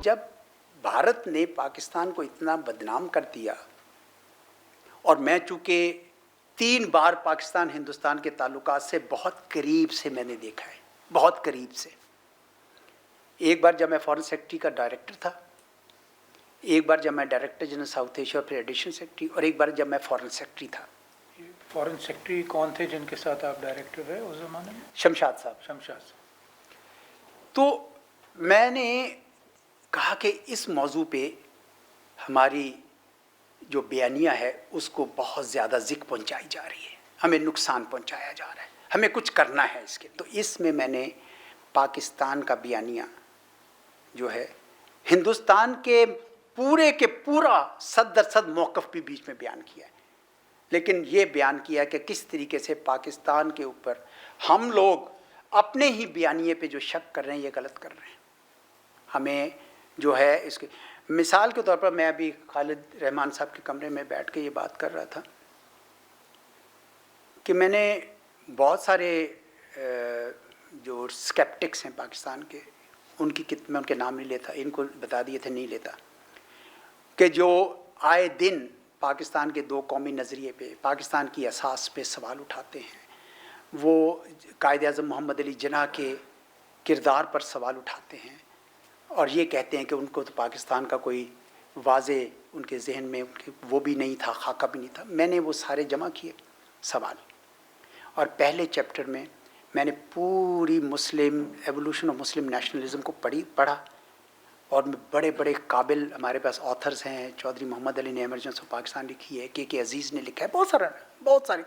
जब भारत ने पाकिस्तान को इतना बदनाम कर दिया, और मैं चूँकि 3 बार पाकिस्तान हिंदुस्तान के ताल्लुकात से बहुत करीब से मैंने देखा है, बहुत करीब से। एक बार जब मैं फॉरेन सेक्रेटरी का डायरेक्टर था, एक बार जब मैं डायरेक्टर जनरल साउथ एशिया और फिर एडिशनल सेक्रेटरी, और एक बार जब मैं फॉरेन सेक्रेटरी था। फॉरेन सेक्रेटरी कौन थे जिनके साथ आप डायरेक्टर रहे उस ज़माने में? शमशाद साहब। शमशाद साहब। तो मैंने कहा कि इस मौजू पे हमारी जो बयानिया है उसको बहुत ज़्यादा ज़िक पहुंचाई जा रही है, हमें नुकसान पहुंचाया जा रहा है, हमें कुछ करना है इसके। तो इसमें मैंने पाकिस्तान का बयानिया जो है हिंदुस्तान के पूरा सद दर सद मौक़िफ़ भी बीच में बयान किया है, लेकिन ये बयान किया कि किस तरीके से पाकिस्तान के ऊपर हम लोग अपने ही बयानिए पे जो शक कर रहे हैं ये गलत कर रहे हैं। हमें जो है इसके मिसाल के तौर पर, मैं अभी खालिद रहमान साहब के कमरे में बैठ के ये बात कर रहा था कि मैंने बहुत सारे जो स्केप्टिक्स हैं पाकिस्तान के, मैं उनके नाम नहीं लेता, इनको बता दिए थे नहीं लेता, कि जो आए दिन पाकिस्तान के 2 कौमी नज़रिए पे, पाकिस्तान की असास पे सवाल उठाते हैं। वो कायद-ए-आज़म मोहम्मद अली जिन्ना के किरदार पर सवाल उठाते हैं और ये कहते हैं कि उनको तो पाकिस्तान का कोई वाज़े उनके जहन में वो भी नहीं था, खाका भी नहीं था। मैंने वो सारे जमा किए सवाल, और पहले चैप्टर में मैंने पूरी मुस्लिम एवोल्यूशन ऑफ मुस्लिम नेशनलिज्म को पढ़ा, और बड़े बड़े काबिल हमारे पास ऑथर्स हैं। चौधरी मोहम्मद अली ने एमरजेंस ऑफ पाकिस्तान लिखी है, के अजीज़ ने लिखा है, बहुत सारे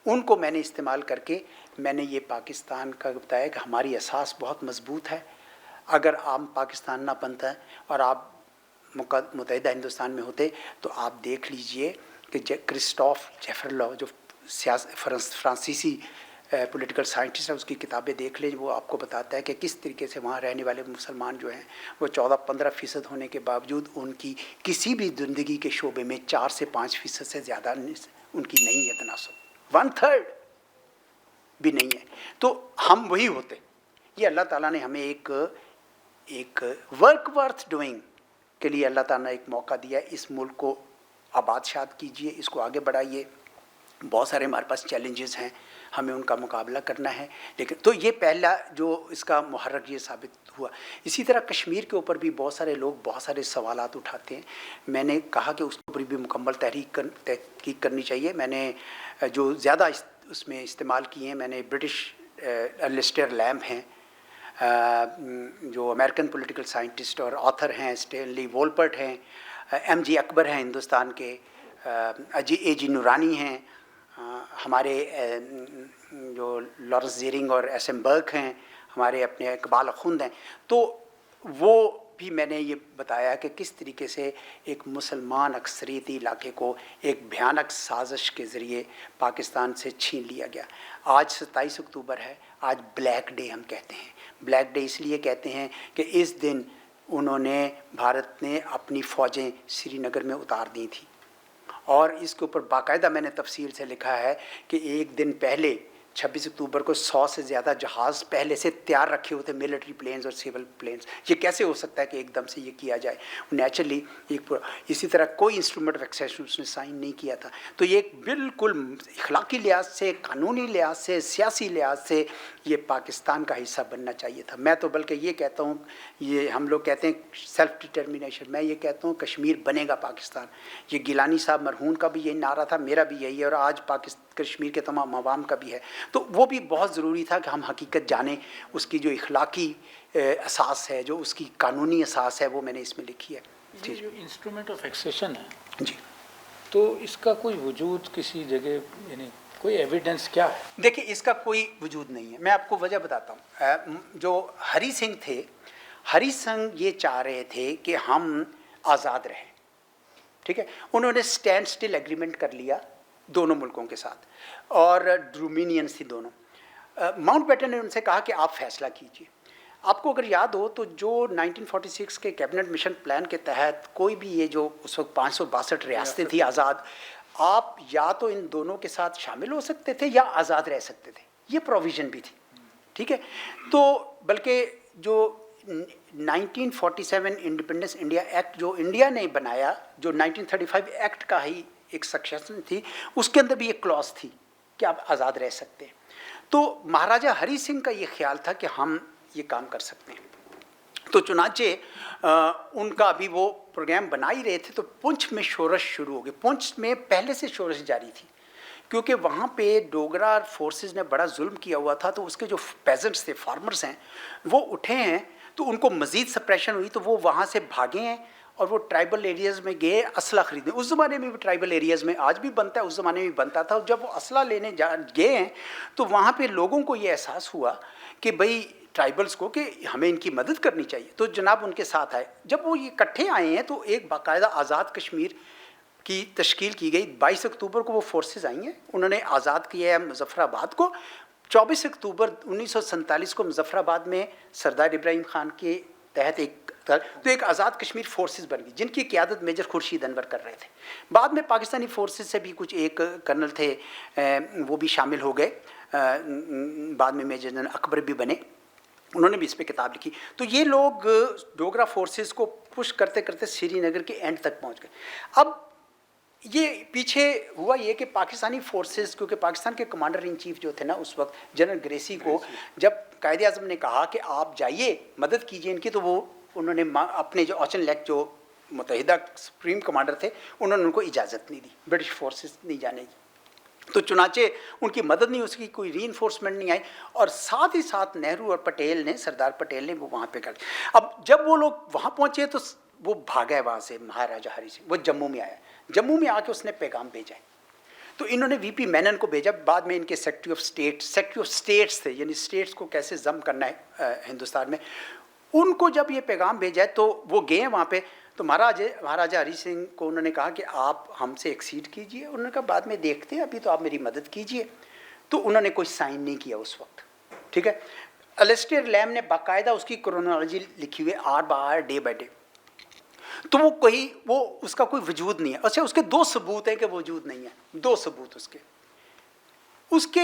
उनको मैंने इस्तेमाल करके मैंने ये पाकिस्तान का बताया कि हमारी असास बहुत मजबूत है। अगर आप पाकिस्तान ना बनता और आप मुत्तहिदा हिंदुस्तान में होते तो आप देख लीजिए कि क्रिस्टोफ जेफरलॉ जो फ्रांसीसी पॉलिटिकल साइंटिस्ट है, उसकी किताबें देख लें। वो आपको बताता है कि किस तरीके से वहाँ रहने वाले मुसलमान जो हैं वो 14-15% होने के बावजूद उनकी किसी भी ज़िंदगी के शोबे में 4 से 5% से ज़्यादा उनकी नहीं है तनासुब, 1/3 भी नहीं है। तो हम वही होते। ये अल्लाह ताला ने हमें एक वर्क वर्थ डूइंग के लिए अल्लाह ताला ने एक मौका दिया। इस मुल्क को आबादशाद कीजिए, इसको आगे बढ़ाइए। बहुत सारे हमारे पास चैलेंजेस हैं, हमें उनका मुकाबला करना है। लेकिन तो ये पहला जो इसका मुहर्रक ये साबित हुआ। इसी तरह कश्मीर के ऊपर भी बहुत सारे लोग बहुत सारे सवालात उठाते हैं। मैंने कहा कि उसके ऊपर भी मुकम्मल तहकीक करनी चाहिए। मैंने जो ज़्यादा उसमें इस्तेमाल किए हैं, मैंने ब्रिटिश एलिस्टेयर लैम्ब हैं जो अमेरिकन पॉलिटिकल साइंटिस्ट और ऑथर हैं, स्टेनली वोलपर्ट हैं, MG अकबर हैं हिंदुस्तान के, AG नूरानी हैं, हमारे जो लॉरेंस ज़ीरिंग और SM बर्क हैं, हमारे अपने इकबाल अखुंद हैं। तो वो भी मैंने ये बताया कि किस तरीके से एक मुसलमान अक्सरियती इलाके को एक भयानक साजिश के ज़रिए पाकिस्तान से छीन लिया गया। आज 27 अक्टूबर है, आज ब्लैक डे हम कहते हैं। ब्लैक डे इसलिए कहते हैं कि इस दिन भारत ने अपनी फ़ौजें श्रीनगर में उतार दी थी, और इसके ऊपर बाकायदा मैंने तफसील से लिखा है कि एक दिन पहले 26 अक्टूबर को 100 से ज़्यादा जहाज़ पहले से तैयार रखे होते, मिलिट्री प्लेन्स और सिविल प्लेन्स। ये कैसे हो सकता है कि एकदम से ये किया जाए? नेचुरली इसी तरह कोई इंस्ट्रूमेंट ऑफ एक्सेशन उसने साइन नहीं किया था। तो ये एक बिल्कुल इखलाकी लिहाज से, कानूनी लिहाज से, सियासी लिहाज से ये पाकिस्तान का हिस्सा बनना चाहिए था। मैं तो बल्कि ये कहता हूँ, ये हम लोग कहते हैं सेल्फ डिटर्मिनेशन, मैं ये कहता हूँ कश्मीर बनेगा पाकिस्तान। ये गिलानी साहब मरहूम का भी यही नारा था, मेरा भी यही है, और आज कश्मीर के तमाम अवाम का भी है। तो वो भी बहुत ज़रूरी था कि हम हकीकत जानें, उसकी जो इखलाकी असास है, जो उसकी कानूनी असास है, वो मैंने इसमें लिखी है। जी, जो इंस्ट्रूमेंट ऑफ एक्सेशन है जी, तो इसका कोई वजूद किसी जगह, यानी कोई एविडेंस क्या है? देखिए, इसका कोई वजूद नहीं है। मैं आपको वजह बताता हूँ। जो हरी सिंह थे, हरी सिंह ये चाह रहे थे कि हम आज़ाद रहें, ठीक है। उन्होंने स्टैंड स्टिल एग्रीमेंट कर लिया दोनों मुल्कों के साथ, और ड्रूमिनियंस थी दोनों। माउंटबेटन ने उनसे कहा कि आप फैसला कीजिए। आपको अगर याद हो तो जो 1946 के कैबिनेट मिशन प्लान के तहत कोई भी ये जो उस वक्त 562 रियासतें थी आज़ाद, आप या तो इन दोनों के साथ शामिल हो सकते थे या आज़ाद रह सकते थे, ये प्रोविज़न भी थी, ठीक है। तो बल्कि जो 1947 इंडिपेंडेंस इंडिया एक्ट जो इंडिया ने बनाया, जो 1935 एक्ट का ही एक सेक्शन थी, उसके अंदर भी एक क्लॉज थी कि आप आज़ाद रह सकते हैं। तो महाराजा हरि सिंह का ये ख्याल था कि हम ये काम कर सकते हैं। तो चुनाचे उनका अभी वो प्रोग्राम बना ही रहे थे तो पुंछ में शोरश शुरू हो गई। पुंछ में पहले से शोरश जारी थी क्योंकि वहाँ पे डोगरा फोर्सेस ने बड़ा जुल्म किया हुआ था, तो उसके जो पेजेंट्स थे, फार्मर्स हैं, वो उठे हैं, तो उनको मज़ीद सप्रेशन हुई, तो वो वहाँ से भागे हैं और वो ट्राइबल एरियाज़ में गए असला ख़रीदने। उस ज़माने में भी ट्राइबल एरियाज़ में आज भी बनता है, उस ज़माने में भी बनता था। जब वो असला लेने गए हैं तो वहाँ पे लोगों को ये एहसास हुआ कि भाई ट्राइबल्स को कि हमें इनकी मदद करनी चाहिए, तो जनाब उनके साथ आए। जब वो ये इकट्ठे आए हैं तो एक बाकायदा आज़ाद कश्मीर की तश्कील की गई। 22 अक्टूबर को वो फोर्सेस आई हैं, उन्होंने आज़ाद किया है मुजफ्फराबाद को। 24 अक्टूबर 1947 को मुजफ्फराबाद में सरदार इब्राहिम खान के तहत एक आज़ाद कश्मीर फोर्सेस बन गई, जिनकी क़यादत मेजर खुर्शीद अनवर कर रहे थे। बाद में पाकिस्तानी फोर्सेस से भी कुछ एक कर्नल थे, वो भी शामिल हो गए। बाद में मेजर जनरल अकबर भी बने, उन्होंने भी इस पर किताब लिखी। तो ये लोग डोगरा फोर्सेस को पुश करते करते श्रीनगर के एंड तक पहुंच गए। अब ये पीछे हुआ ये कि पाकिस्तानी फोर्सेस, क्योंकि पाकिस्तान के कमांडर इन चीफ जो थे ना उस वक्त, जनरल ग्रेसी को जब कायदे आज़म ने कहा कि आप जाइए मदद कीजिए इनकी, तो वो उन्होंने अपने जो ऑचन लेक जो मुत्तहिदा सुप्रीम कमांडर थे, उन्होंने उनको इजाज़त नहीं दी ब्रिटिश फोर्सेस नहीं जाने की। तो चुनाचे उनकी मदद नहीं, उसकी कोई रीइंफोर्समेंट नहीं आई, और साथ ही साथ नेहरू और पटेल ने, सरदार पटेल ने वो वहाँ पे कर। अब जब वो लोग वहाँ पहुँचे तो वो भागा है वहाँ से महाराजा हरि सिंह, वो जम्मू में आया। जम्मू में आके उसने पैगाम भेजा है, तो इन्होंने वीपी मेनन को भेजा। बाद में इनके सेक्रेटरी ऑफ स्टेट्स थे, यानी स्टेट्स को कैसे जम करना है हिंदुस्तान में। उनको जब ये पैगाम भेजा है तो वो गए वहाँ पे, तो महाराजा हरि सिंह को उन्होंने कहा कि आप हमसे एक्सीड कीजिए। उन्होंने कहा बाद में देखते हैं, अभी तो आप मेरी मदद कीजिए। तो उन्होंने कोई साइन नहीं किया उस वक्त, ठीक है। अलेस्टेयर लैम ने बाकायदा उसकी क्रोनोलॉजी लिखी हुई है, hour by hour, day by day. तो वो उसका कोई वजूद नहीं है। अच्छा, उसके दो सबूत हैं कि वजूद नहीं है, दो सबूत उसके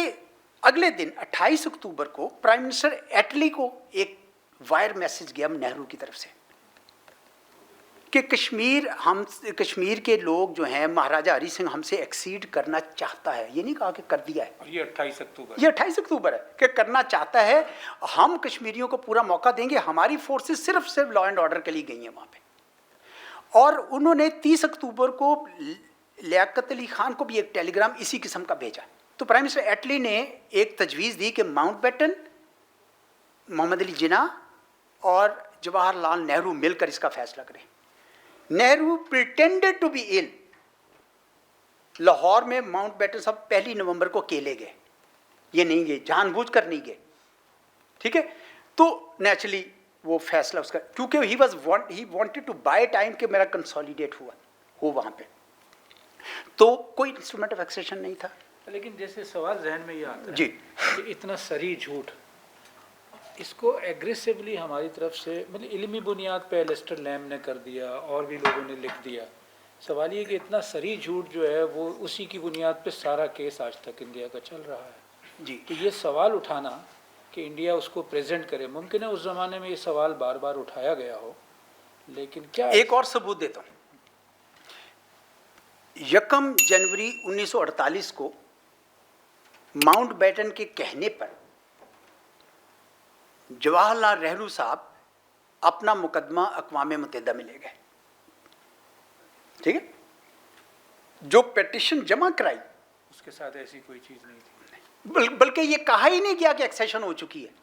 अगले दिन 28 अक्टूबर को प्राइम मिनिस्टर एटली को एक वायर मैसेज गया नेहरू की तरफ से कि कश्मीर के लोग जो हैं, महाराजा हरि सिंह हमसे एक्सीड करना चाहता है। ये नहीं कहा कि कर दिया है, ये 28 अक्टूबर है कि करना चाहता है। हम कश्मीरियों को पूरा मौका देंगे। हमारी फोर्सेस सिर्फ लॉ एंड ऑर्डर के लिए गई हैं वहाँ पे। और उन्होंने 30 अक्टूबर को लियाकत अली खान को भी एक टेलीग्राम इसी किस्म का भेजा। तो प्राइम मिनिस्टर एटली ने एक तजवीज़ दी कि माउंटबेटन, मोहम्मद अली जिन्ना और जवाहरलाल नेहरू मिलकर इसका फैसला करें। Nehru pretended to be ill. Lahore में माउंटबेटन साहब 1 नवंबर को अकेले गए, ये नहीं गए, जानबूझकर नहीं गए, ठीक है। तो नेचुरली वो फैसला उसका, क्योंकि he wanted to buy time कि मेरा कंसोलिडेट हो वहाँ पे, तो कोई इंस्ट्रूमेंट ऑफ एक्सेशन नहीं था। लेकिन जैसे सवाल जहन में ये आता है जी कि इतना सरी झूठ, इसको एग्रेसिवली हमारी तरफ से, मतलब इल्मी बुनियाद पे एलेस्टर लैम ने कर दिया और भी लोगों ने लिख दिया। सवाल ये कि इतना सरी झूठ जो है वो उसी की बुनियाद पे सारा केस आज तक इंडिया का चल रहा है। जी, तो ये सवाल उठाना कि इंडिया उसको प्रेजेंट करे, मुमकिन है उस ज़माने में ये सवाल बार बार उठाया गया हो, लेकिन क्या। एक और सबूत देता हूँ। 1 जनवरी 1948 को माउंटबेटन के कहने पर जवाहरलाल नेहरू साहब अपना मुकदमा अक़वाम मुत्तहिदा में ले गए, ठीक है। जो पिटीशन जमा कराई उसके साथ ऐसी कोई चीज़ नहीं थी, बल्कि ये कहा ही नहीं गया कि एक्सेशन हो चुकी है।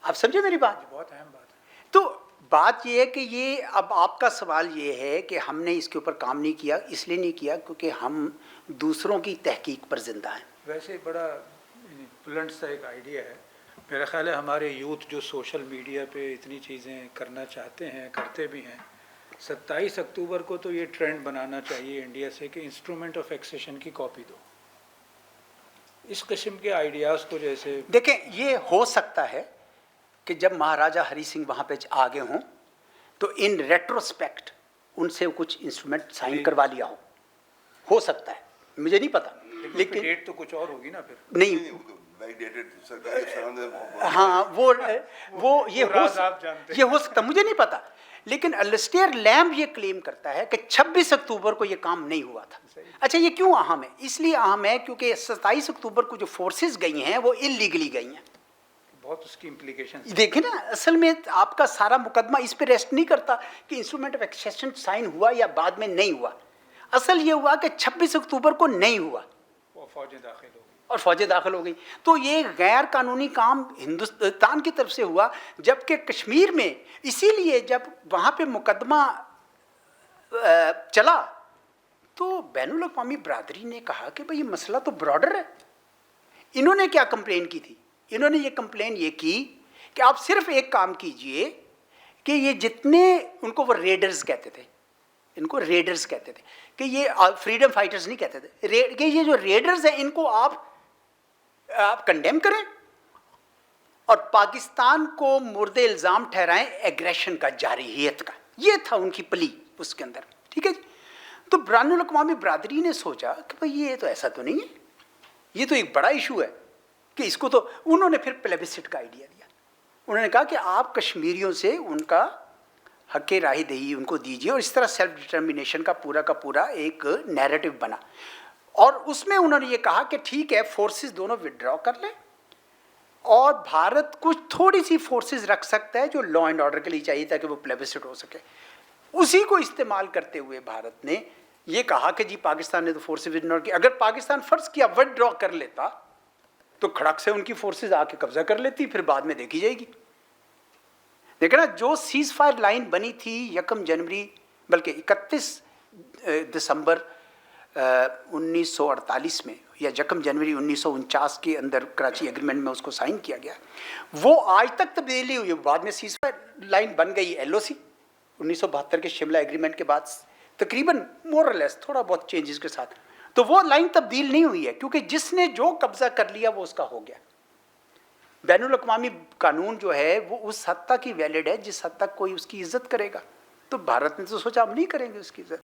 आप समझे मेरी बात? बहुत अहम बात है। तो बात ये है कि ये, अब आपका सवाल ये है कि हमने इसके ऊपर काम नहीं किया, इसलिए नहीं किया क्योंकि हम दूसरों की तहकीक पर जिंदा हैं। वैसे बड़ा बुलंद सा एक आइडिया है, मेरा ख्याल है हमारे यूथ जो सोशल मीडिया पे इतनी चीज़ें करना चाहते हैं, करते भी हैं, 27 अक्टूबर को तो ये ट्रेंड बनाना चाहिए इंडिया से कि इंस्ट्रूमेंट ऑफ एक्सेशन की कॉपी दो। इस किस्म के आइडियाज़ को जैसे देखें, ये हो सकता है कि जब महाराजा हरि सिंह वहाँ पे आगे हों तो इन रेट्रोस्पेक्ट उनसे कुछ इंस्ट्रूमेंट साइन करवा लिया हो सकता है, मुझे नहीं पता। लेकिन डेट तो कुछ और होगी ना फिर। नहीं, ہاں وہ یہ راز آپ جانتے ہیں۔ یہ ہو سکتا مجھے نہیں پتا، لیکن السٹیئر لیمب یہ کلیم کرتا ہے کہ 26 اکتوبر کو یہ کام نہیں ہوا تھا۔ اچھا یہ کیوں اہم ہے؟ اس لیے اہم ہے کیونکہ 27 اکتوبر کو جو فورسز گئی ہیں وہ اللیگلی گئی ہیں۔ بہت اس کی امپلیکیشن دیکھیں نا، اصل میں آپ کا سارا مقدمہ اس پہ ریسٹ نہیں کرتا کہ انسٹرومنٹ آف ایکسیشن سائن ہوا یا بعد میں نہیں ہوا۔ اصل یہ ہوا کہ 26 اکتوبر کو نہیں ہوا وہ فوجیں داخل ہو گئی اور فوجیں داخل ہو گئی، تو یہ غیر قانونی کام ہندوستان کی طرف سے ہوا، جبکہ کشمیر میں اسی لیے جب وہاں پہ مقدمہ چلا تو بین الاقوامی برادری نے کہا کہ بھئی یہ مسئلہ تو براڈر ہے۔ انہوں نے کیا کمپلین کی تھی؟ انہوں نے یہ کمپلین یہ کی کہ آپ صرف ایک کام کیجئے کہ یہ جتنے، ان کو وہ ریڈرز کہتے تھے، ان کو ریڈرز کہتے تھے، کہ یہ فریڈم فائٹرز نہیں کہتے تھے، کہ یہ جو ریڈرز ہیں ان کو آپ کنڈیم کریں اور پاکستان کو مورد الزام ٹھہرائیں ایگریشن کا، جارحیت کا۔ یہ تھا ان کی پلی اس کے اندر، ٹھیک ہے جی۔ تو بین الاقوامی برادری نے سوچا کہ بھئی یہ تو ایسا تو نہیں ہے، یہ تو ایک بڑا ایشو ہے کہ اس کو تو، انہوں نے پھر پلیبسٹ کا آئیڈیا دیا۔ انہوں نے کہا کہ آپ کشمیریوں سے ان کا حق رائے دہی ان کو دیجیے، اور اس طرح سیلف ڈٹرمنیشن کا پورا ایک نیریٹو بنا، اور اس میں انہوں نے یہ کہا کہ ٹھیک ہے فورسز دونوں وڈرا کر لیں، اور بھارت کچھ تھوڑی سی فورسز رکھ سکتا ہے جو لا اینڈ آرڈر کے لیے چاہیے تاکہ وہ پلیبسٹ ہو سکے۔ اسی کو استعمال کرتے ہوئے بھارت نے یہ کہا کہ جی پاکستان نے تو فورسز وڈرا کی، اگر پاکستان فرض کیا وڈرا کر لیتا تو کھڑک سے ان کی فورسز آ کے قبضہ کر لیتی، پھر بعد میں دیکھی جائے گی۔ دیکھیں نا، جو سیز فائر لائن بنی تھی 1 جنوری بلکہ 31 دسمبر 1948 میں، یا 1 جنوری 1949 کے اندر کراچی ایگریمنٹ میں اس کو سائن کیا گیا، وہ آج تک تبدیلی ہوئی۔ بعد میں سیز فائر لائن بن گئی LOC 1972 کے شملہ ایگریمنٹ کے بعد، تقریباً مور اور لیس تھوڑا بہت چینجز کے ساتھ، تو وہ لائن تبدیل نہیں ہوئی ہے، کیونکہ جس نے جو قبضہ کر لیا وہ اس کا ہو گیا۔ بین الاقوامی قانون جو ہے وہ اس حد تک ہی ویلڈ ہے جس حد تک کوئی اس کی عزت کرے گا، تو بھارت نے تو سوچا ہم نہیں کریں گے اس کی عزت۔